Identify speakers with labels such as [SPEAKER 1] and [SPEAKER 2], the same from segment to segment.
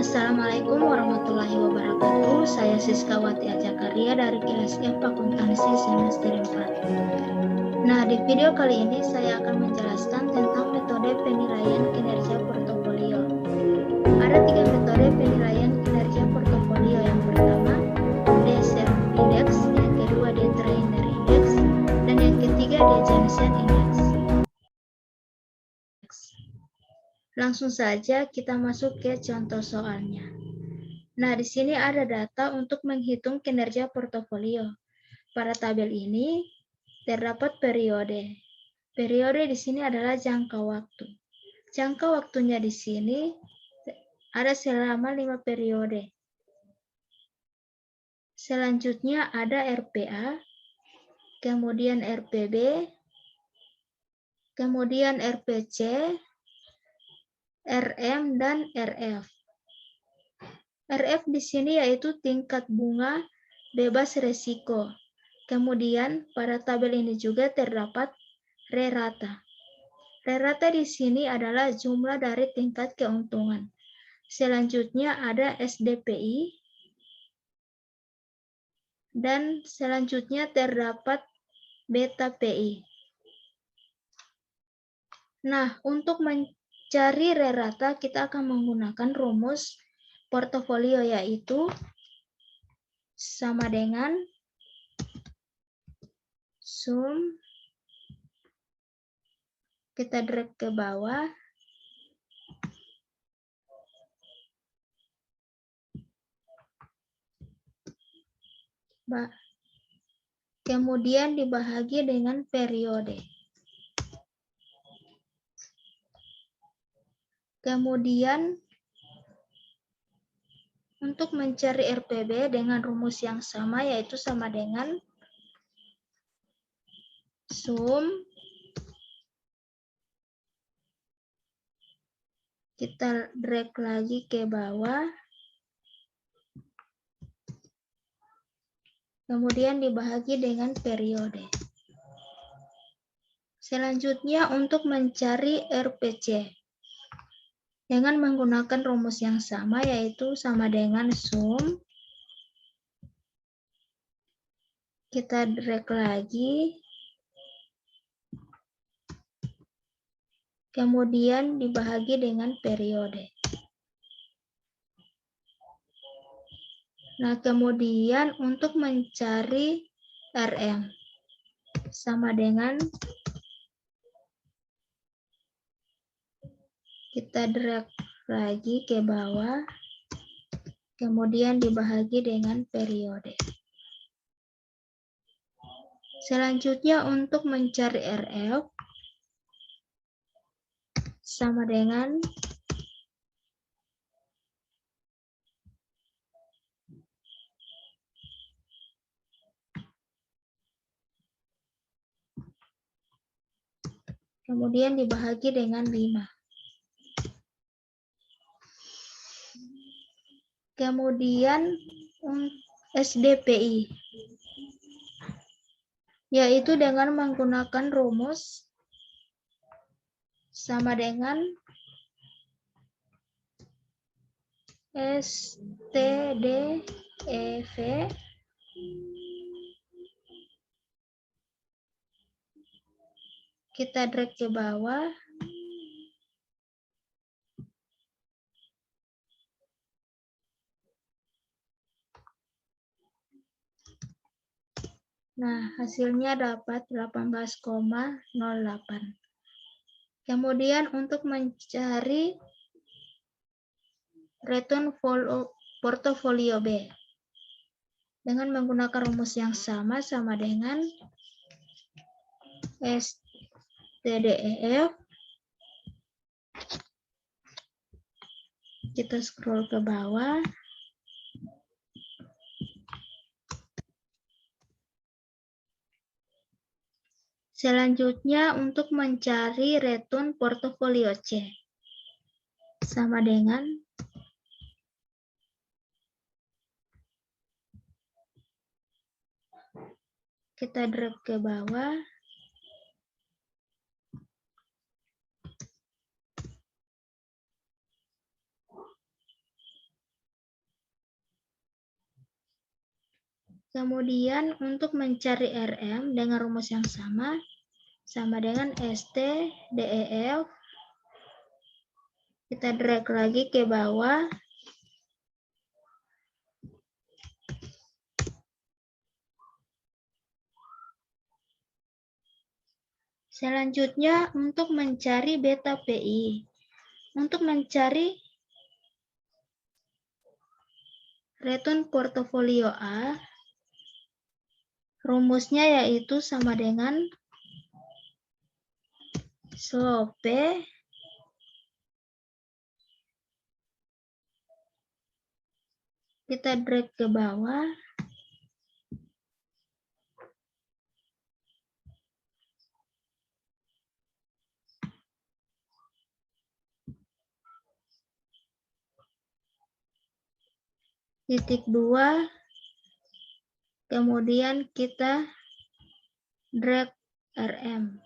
[SPEAKER 1] Assalamualaikum warahmatullahi wabarakatuh. Saya Siskawati Ajakarya dari kelas F Akuntansi semester 4. Nah, di video kali ini saya akan menjelaskan tentang metode penilaian kinerja portofolio. Ada 3 metode penilaian kinerja portofolio. Yang pertama, DCF Index, yang kedua Detrainer Index, dan yang ketiga Jensen Index. Langsung saja kita masuk ke contoh soalnya. Nah, di sini ada data untuk menghitung kinerja portofolio. Pada tabel ini terdapat periode. Periode di sini adalah jangka waktu. Jangka waktunya di sini ada selama 5 periode. Selanjutnya ada RPA, kemudian RPB, kemudian RPC, RM, dan RF. RF di sini yaitu tingkat bunga bebas resiko. Kemudian pada tabel ini juga terdapat re-rata. Re-rata di sini adalah jumlah dari tingkat keuntungan. Selanjutnya ada SDPI. Dan selanjutnya terdapat beta PI. Nah, untuk mencari re-rata kita akan menggunakan rumus portofolio, yaitu sama dengan sum, kita drag ke bawah, kemudian dibahagi dengan periode. Kemudian untuk mencari RPB dengan rumus yang sama, yaitu sama dengan sum, kita drag lagi ke bawah, kemudian dibahagi dengan periode. Selanjutnya untuk mencari RPC dengan menggunakan rumus yang sama, yaitu sama dengan sum, kita drag lagi, kemudian dibahagi dengan periode. Nah, kemudian untuk mencari RM sama dengan kita drag lagi ke bawah, kemudian dibahagi dengan periode. Selanjutnya untuk mencari RF sama dengan kemudian dibahagi dengan 5. Kemudian SDPI, yaitu dengan menggunakan rumus sama dengan STDEV kita drag ke bawah, nah hasilnya dapat 18,08. Kemudian untuk mencari return portofolio B dengan menggunakan rumus yang sama, sama dengan STDEF, kita scroll ke bawah, selanjutnya untuk mencari return portofolio C sama dengan kita drag ke bawah, Kemudian untuk mencari RM dengan rumus yang sama dengan ST DEF. Kita drag lagi ke bawah. Selanjutnya untuk mencari beta PI. Untuk mencari return portofolio A, rumusnya yaitu sama dengan slope kita drag ke bawah. Titik 2, kemudian kita drag RM.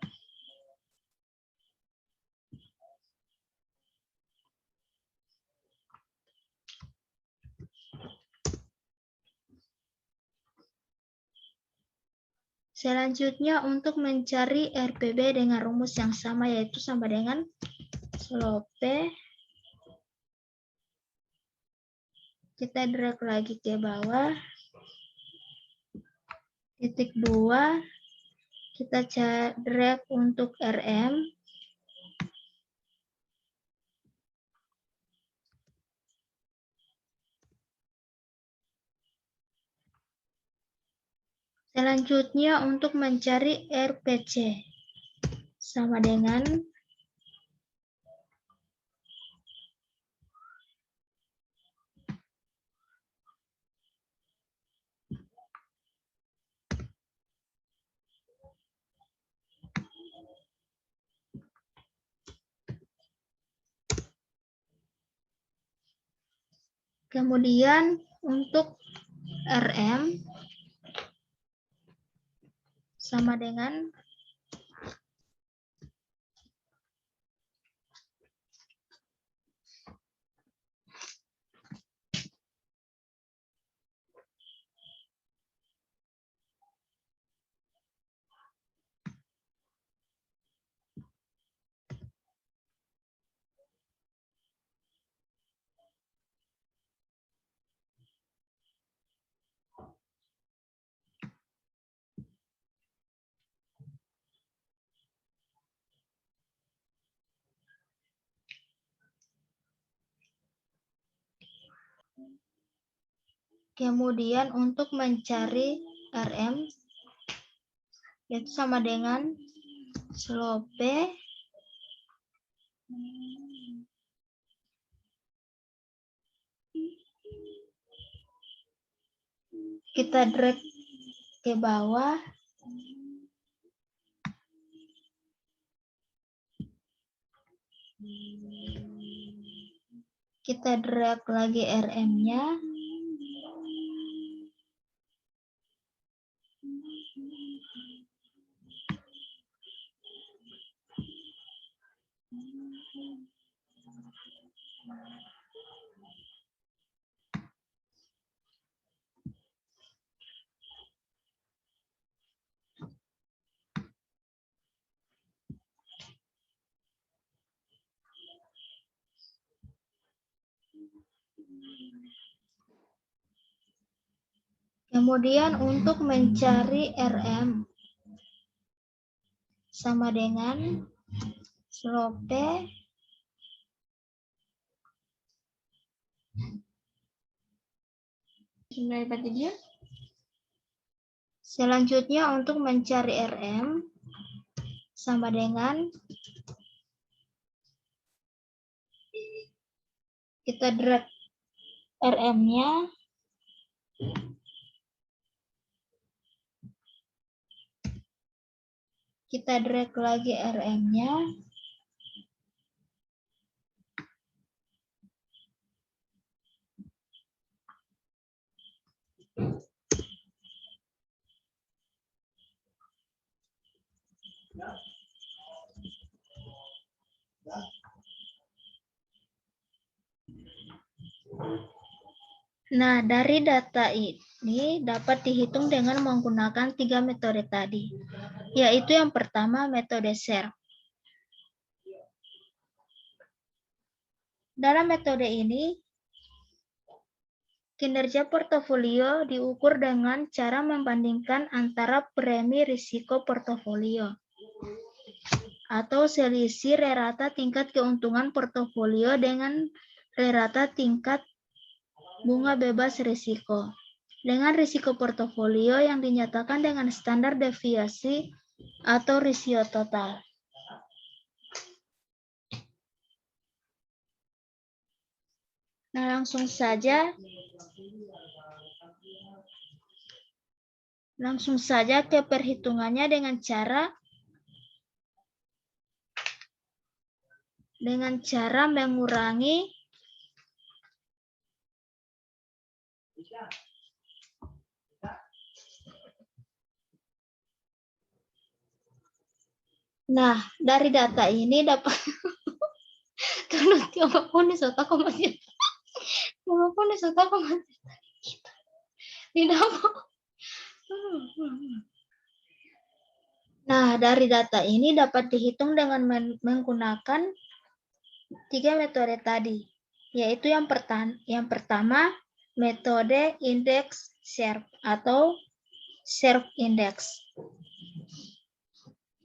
[SPEAKER 1] Selanjutnya untuk mencari RPB dengan rumus yang sama yaitu sama dengan slope. Kita drag lagi ke bawah. Titik 2, kita drag untuk RM. Selanjutnya untuk mencari RPC sama dengan kemudian untuk RM sama dengan kemudian untuk mencari RM yaitu sama dengan slope kita drag ke bawah. Kita drag lagi RM-nya. Kemudian untuk mencari RM sama dengan slope selanjutnya untuk mencari RM sama dengan kita drag RM-nya. Kita drag lagi RM-nya. Nah, dari data ini dapat dihitung dengan menggunakan 3 metode tadi, yaitu yang pertama metode SERP. Dalam metode ini, kinerja portofolio diukur dengan cara membandingkan antara premi risiko portofolio atau selisih rata tingkat keuntungan portofolio dengan rata tingkat bunga bebas risiko. Dengan risiko portofolio yang dinyatakan dengan standar deviasi atau rasio total. Nah, langsung saja ke perhitungannya dengan cara mengurangi Nah, dari data ini dapat Nah, dari data ini dapat dihitung dengan menggunakan 3 metode tadi, yaitu yang pertama metode indeks SERP atau SERP index.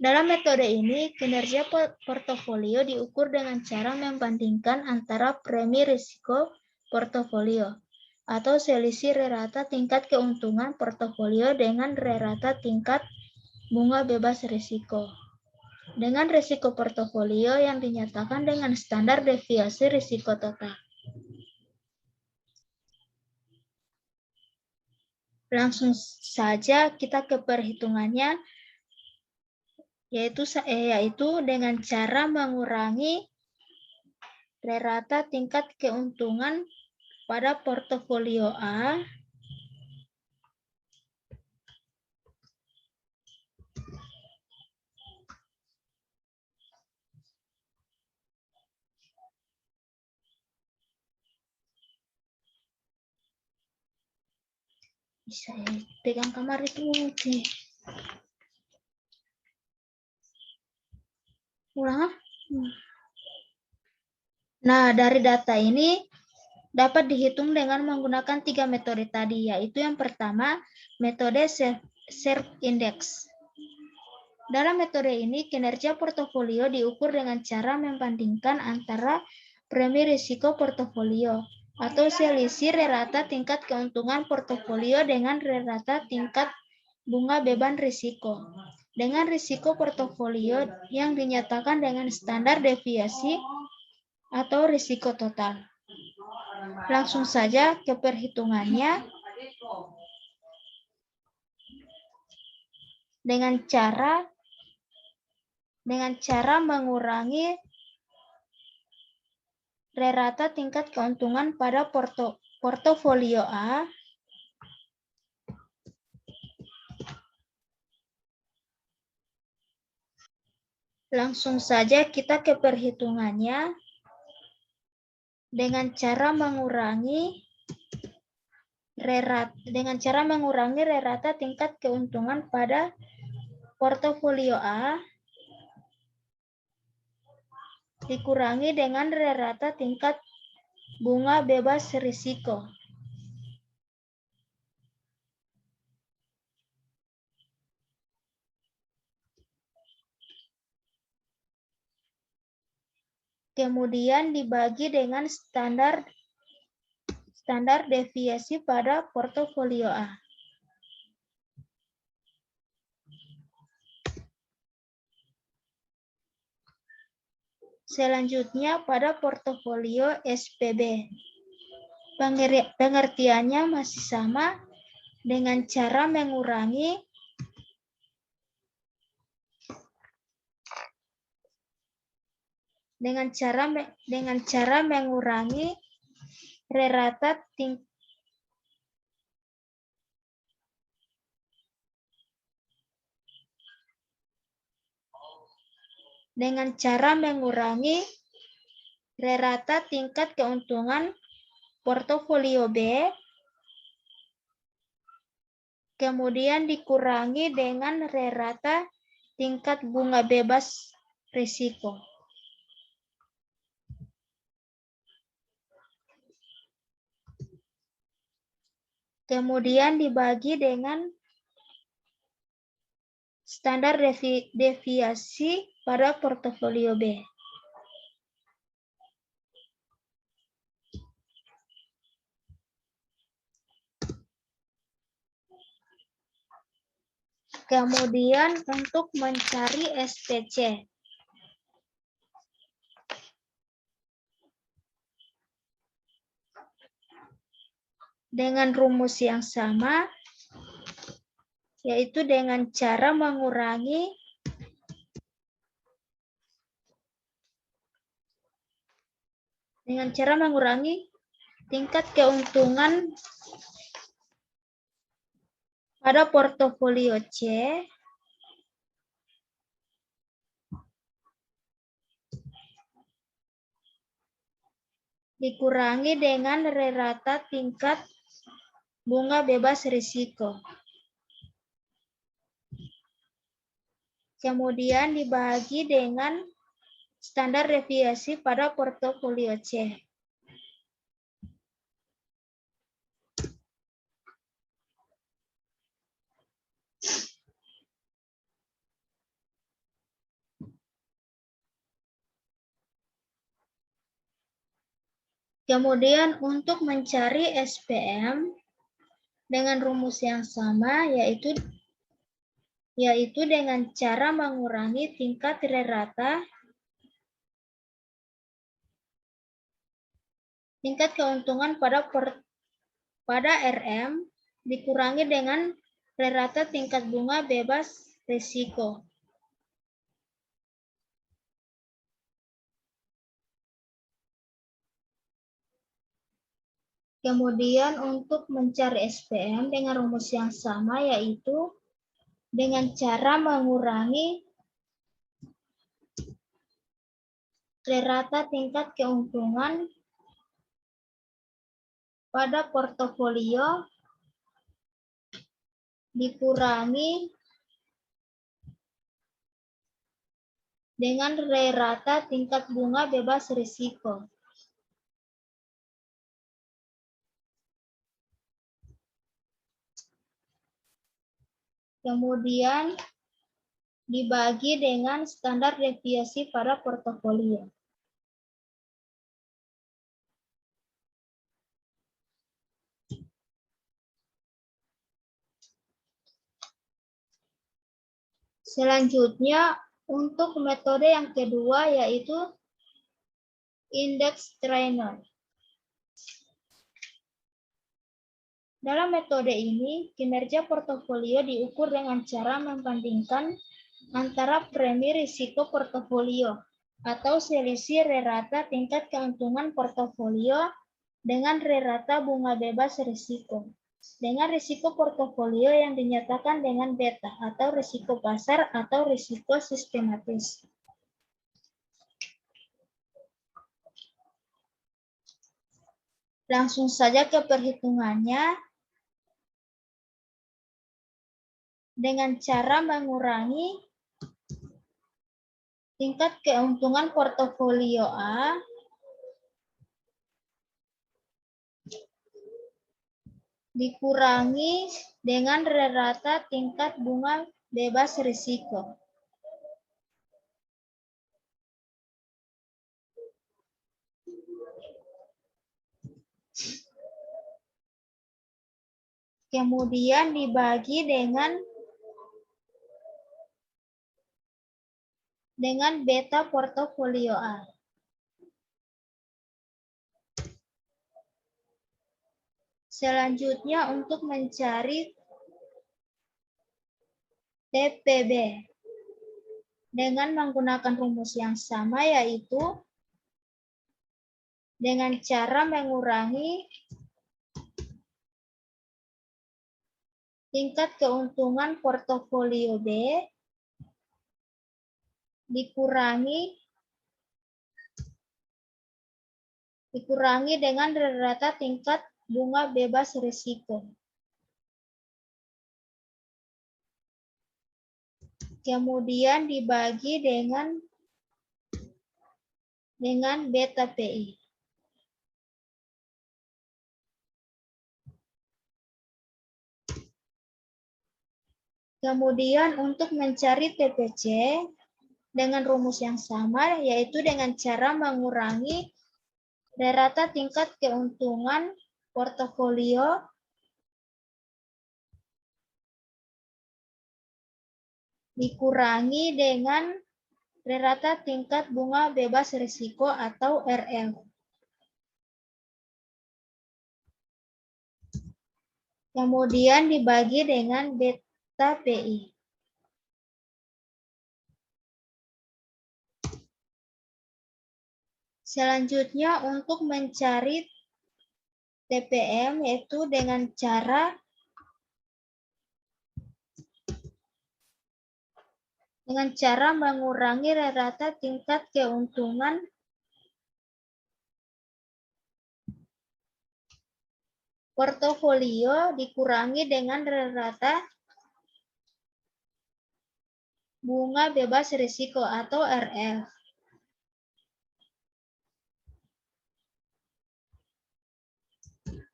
[SPEAKER 1] Dalam metode ini, kinerja portofolio diukur dengan cara membandingkan antara premi risiko portofolio atau selisih rata tingkat keuntungan portofolio dengan rata tingkat bunga bebas risiko. Dengan risiko portofolio yang dinyatakan dengan standar deviasi risiko total. Langsung saja kita ke perhitungannya, yaitu dengan cara mengurangi rata tingkat keuntungan pada portofolio A bisa pegang kamar itu ulang. Nah, dari data ini dapat dihitung dengan menggunakan 3 metode tadi, yaitu yang pertama metode SERP index. Dalam metode ini, kinerja portofolio diukur dengan cara membandingkan antara premi risiko portofolio atau selisih rata tingkat keuntungan portofolio dengan rata tingkat bunga beban risiko. Dengan risiko portofolio yang dinyatakan dengan standar deviasi atau risiko total. Langsung saja ke perhitungannya dengan cara mengurangi rata tingkat keuntungan pada portofolio A Langsung saja kita ke perhitungannya dengan cara mengurangi rata tingkat keuntungan pada portofolio A dikurangi dengan rata tingkat bunga bebas risiko. Kemudian dibagi dengan standar deviasi pada portofolio A. Selanjutnya pada portofolio SPB. Pengertiannya masih sama dengan cara mengurangi rata tingkat keuntungan portofolio B Kemudian dikurangi dengan rata tingkat bunga bebas risiko. Kemudian dibagi dengan standar deviasi pada portofolio B. Kemudian untuk mencari SPC. Dengan rumus yang sama, yaitu dengan cara mengurangi tingkat keuntungan pada portofolio C dikurangi dengan rata tingkat bunga bebas risiko. Kemudian dibagi dengan standar deviasi pada portofolio C. Kemudian untuk mencari SPM dengan rumus yang sama, yaitu dengan cara mengurangi tingkat keuntungan pada RM dikurangi dengan rata tingkat bunga bebas risiko. Kemudian untuk mencari SPM dengan rumus yang sama, yaitu dengan cara mengurangi rata tingkat keuntungan pada portofolio dikurangi dengan rata tingkat bunga bebas risiko. Kemudian dibagi dengan standar deviasi pada portofolio. Selanjutnya, untuk metode yang kedua, yaitu index trainer. Dalam metode ini, kinerja portofolio diukur dengan cara membandingkan antara premi risiko portofolio atau selisih rata tingkat keuntungan portofolio dengan rata bunga bebas risiko, dengan risiko portofolio yang dinyatakan dengan beta atau risiko pasar atau risiko sistematis. Langsung saja ke perhitungannya. Dengan cara mengurangi tingkat keuntungan portofolio A dikurangi dengan rata tingkat bunga bebas risiko. Kemudian dibagi dengan beta portofolio A. Selanjutnya untuk mencari TPB dengan menggunakan rumus yang sama, yaitu dengan cara mengurangi tingkat keuntungan portofolio B dikurangi dengan rata tingkat bunga bebas risiko. kemudian dibagi dengan beta PI. Kemudian untuk mencari TPC dengan rumus yang sama, yaitu dengan cara mengurangi rata tingkat keuntungan portofolio dikurangi dengan rata tingkat bunga bebas risiko atau RL. Kemudian dibagi dengan beta PI. Selanjutnya untuk mencari TPM yaitu dengan cara mengurangi rata tingkat keuntungan portofolio dikurangi dengan rata bunga bebas risiko atau RL.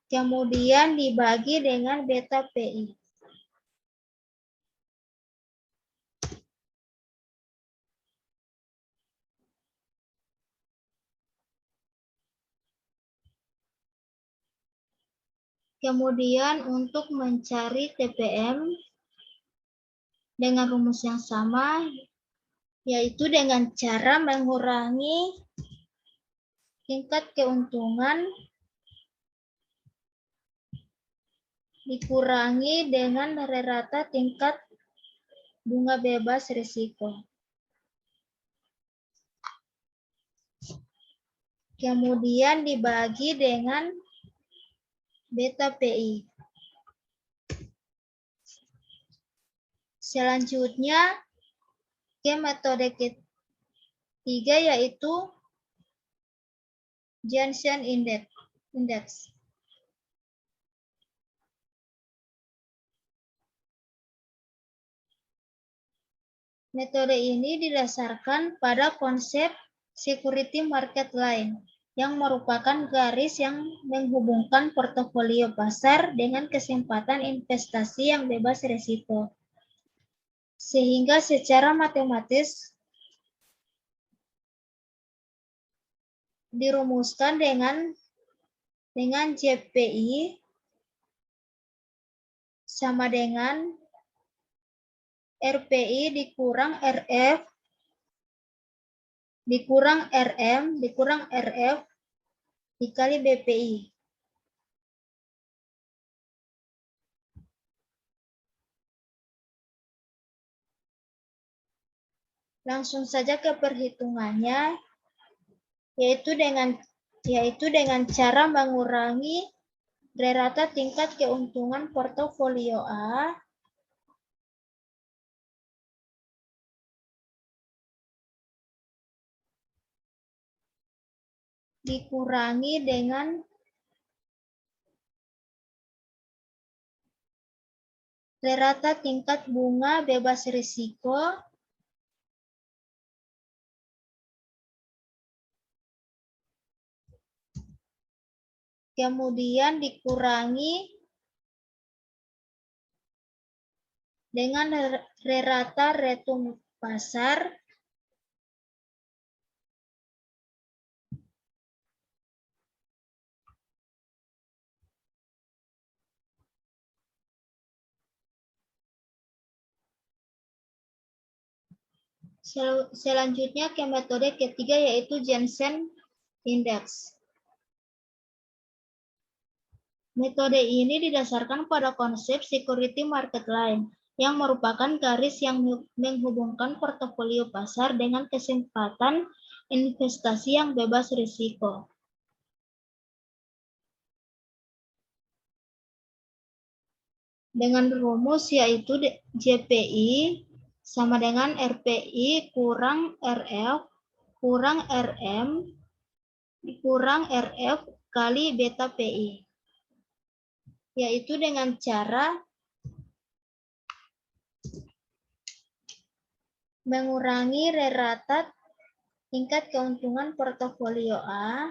[SPEAKER 1] Kemudian dibagi dengan beta PI. Kemudian untuk mencari TPM dengan rumus yang sama, yaitu dengan cara mengurangi tingkat keuntungan dikurangi dengan rata tingkat bunga bebas risiko. Kemudian dibagi dengan beta PI. Selanjutnya ke metode ketiga yaitu Jensen Index. Metode ini didasarkan pada konsep security market line, yang merupakan garis yang menghubungkan portofolio pasar dengan kesempatan investasi yang bebas risiko. Sehingga secara matematis dirumuskan dengan JPI sama dengan RPI dikurang RF dikurang RM dikurang RF dikali BPI. Langsung saja ke perhitungannya, yaitu dengan cara mengurangi rata tingkat keuntungan portofolio A dikurangi dengan rata tingkat bunga bebas risiko kemudian dikurangi dengan rata return pasar selanjutnya ke metode ketiga yaitu Jensen Index. Metode ini didasarkan pada konsep security market line, yang merupakan garis yang menghubungkan portofolio pasar dengan kesempatan investasi yang bebas risiko. Dengan rumus yaitu JPI sama dengan RPI kurang RF kurang RM kurang RF kali beta PI. Yaitu dengan cara mengurangi rata tingkat keuntungan portofolio A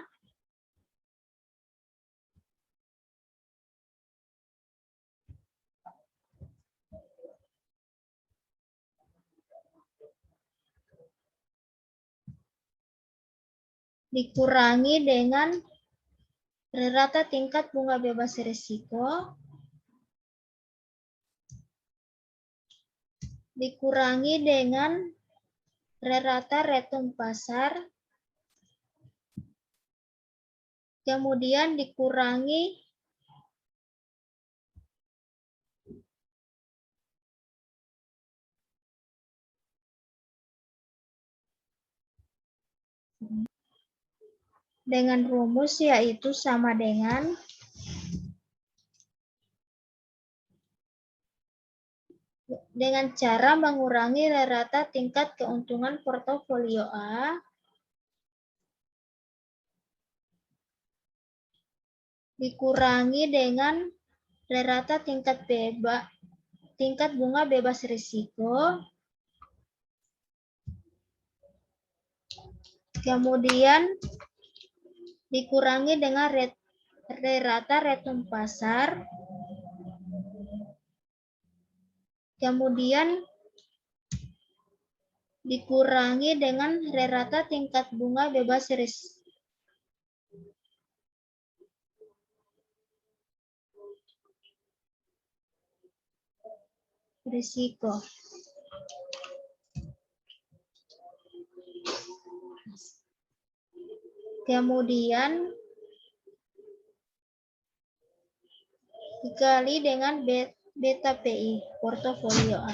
[SPEAKER 1] dikurangi dengan rata tingkat bunga bebas risiko dikurangi dengan rata return pasar, kemudian dikurangi dengan rumus yaitu sama dengan cara mengurangi rata tingkat keuntungan portofolio A dikurangi dengan rata tingkat bunga bebas risiko, kemudian dikurangi dengan rata return pasar, kemudian dikurangi dengan rata tingkat bunga bebas risiko. Kemudian dikali dengan beta PI portofolio A.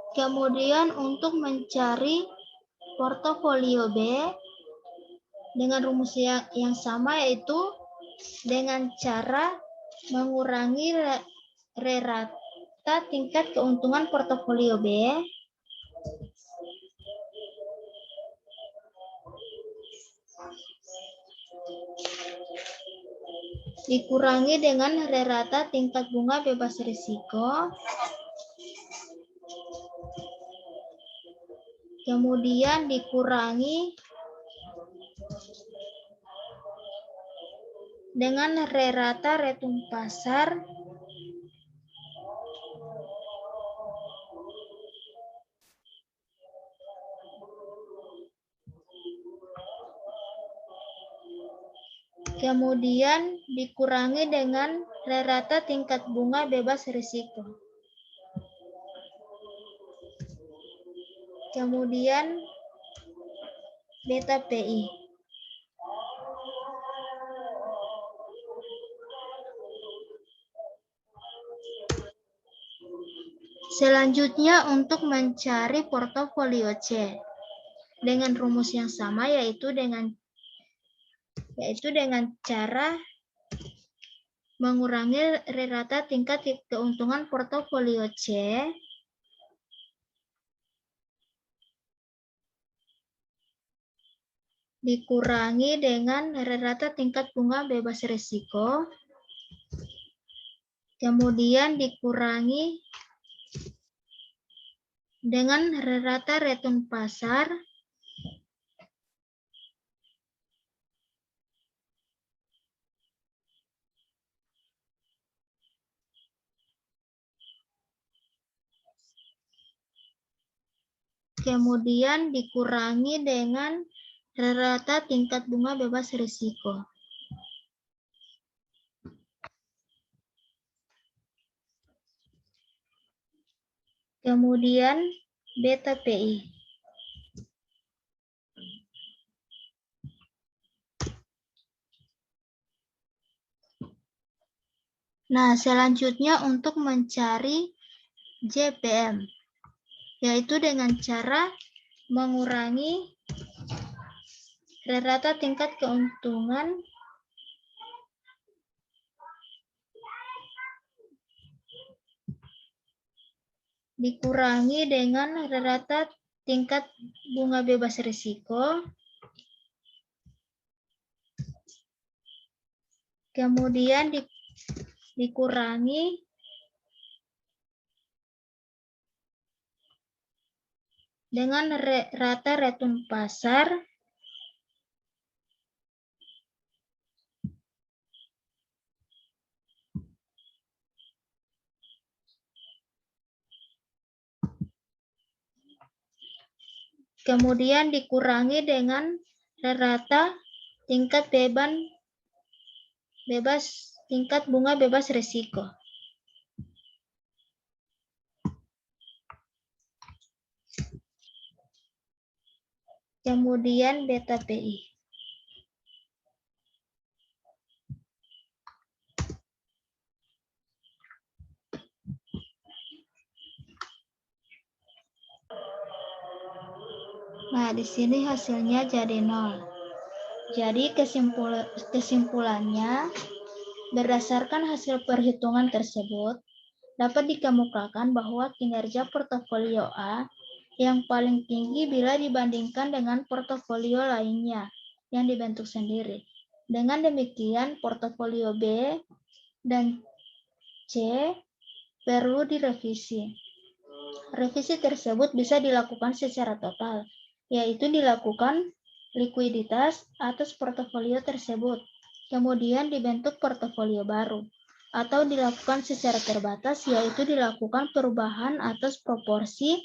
[SPEAKER 1] Kemudian untuk mencari portofolio B dengan rumus yang sama yaitu dengan cara mengurangi rata tingkat keuntungan portofolio B dikurangi dengan rata tingkat bunga bebas risiko, kemudian dikurangi dengan rata return pasar, kemudian dikurangi dengan rata tingkat bunga bebas risiko. Kemudian beta PI. Selanjutnya untuk mencari portofolio C dengan rumus yang sama yaitu dengan cara mengurangi rata tingkat keuntungan portofolio C dikurangi dengan rata tingkat bunga bebas risiko, kemudian dikurangi dengan rata return pasar, kemudian dikurangi dengan rata tingkat bunga bebas risiko. Kemudian beta PI. Nah, selanjutnya untuk mencari JPM, yaitu dengan cara mengurangi rata tingkat keuntungan dikurangi dengan rata tingkat bunga bebas risiko, kemudian dikurangi dengan rata return pasar, kemudian dikurangi dengan rata tingkat tingkat bunga bebas risiko. Kemudian beta PI. Nah, di sini hasilnya jadi 0. Jadi kesimpulannya, berdasarkan hasil perhitungan tersebut, dapat dikemukakan bahwa kinerja portofolio A yang paling tinggi bila dibandingkan dengan portofolio lainnya yang dibentuk sendiri. Dengan demikian, portofolio B dan C perlu direvisi. Revisi tersebut bisa dilakukan secara total, yaitu dilakukan likuiditas atas portofolio tersebut, kemudian dibentuk portofolio baru, atau dilakukan secara terbatas, yaitu dilakukan perubahan atas proporsi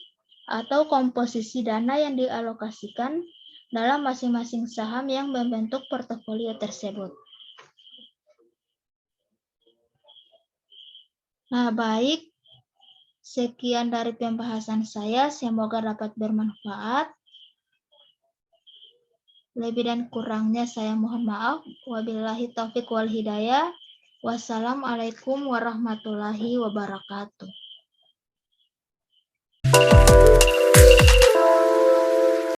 [SPEAKER 1] atau komposisi dana yang dialokasikan dalam masing-masing saham yang membentuk portofolio tersebut. Nah, baik. Sekian dari pembahasan saya, semoga dapat bermanfaat. Lebih dan kurangnya saya mohon maaf. Wabillahi taufiq wal hidayah. Wassalamualaikum warahmatullahi wabarakatuh.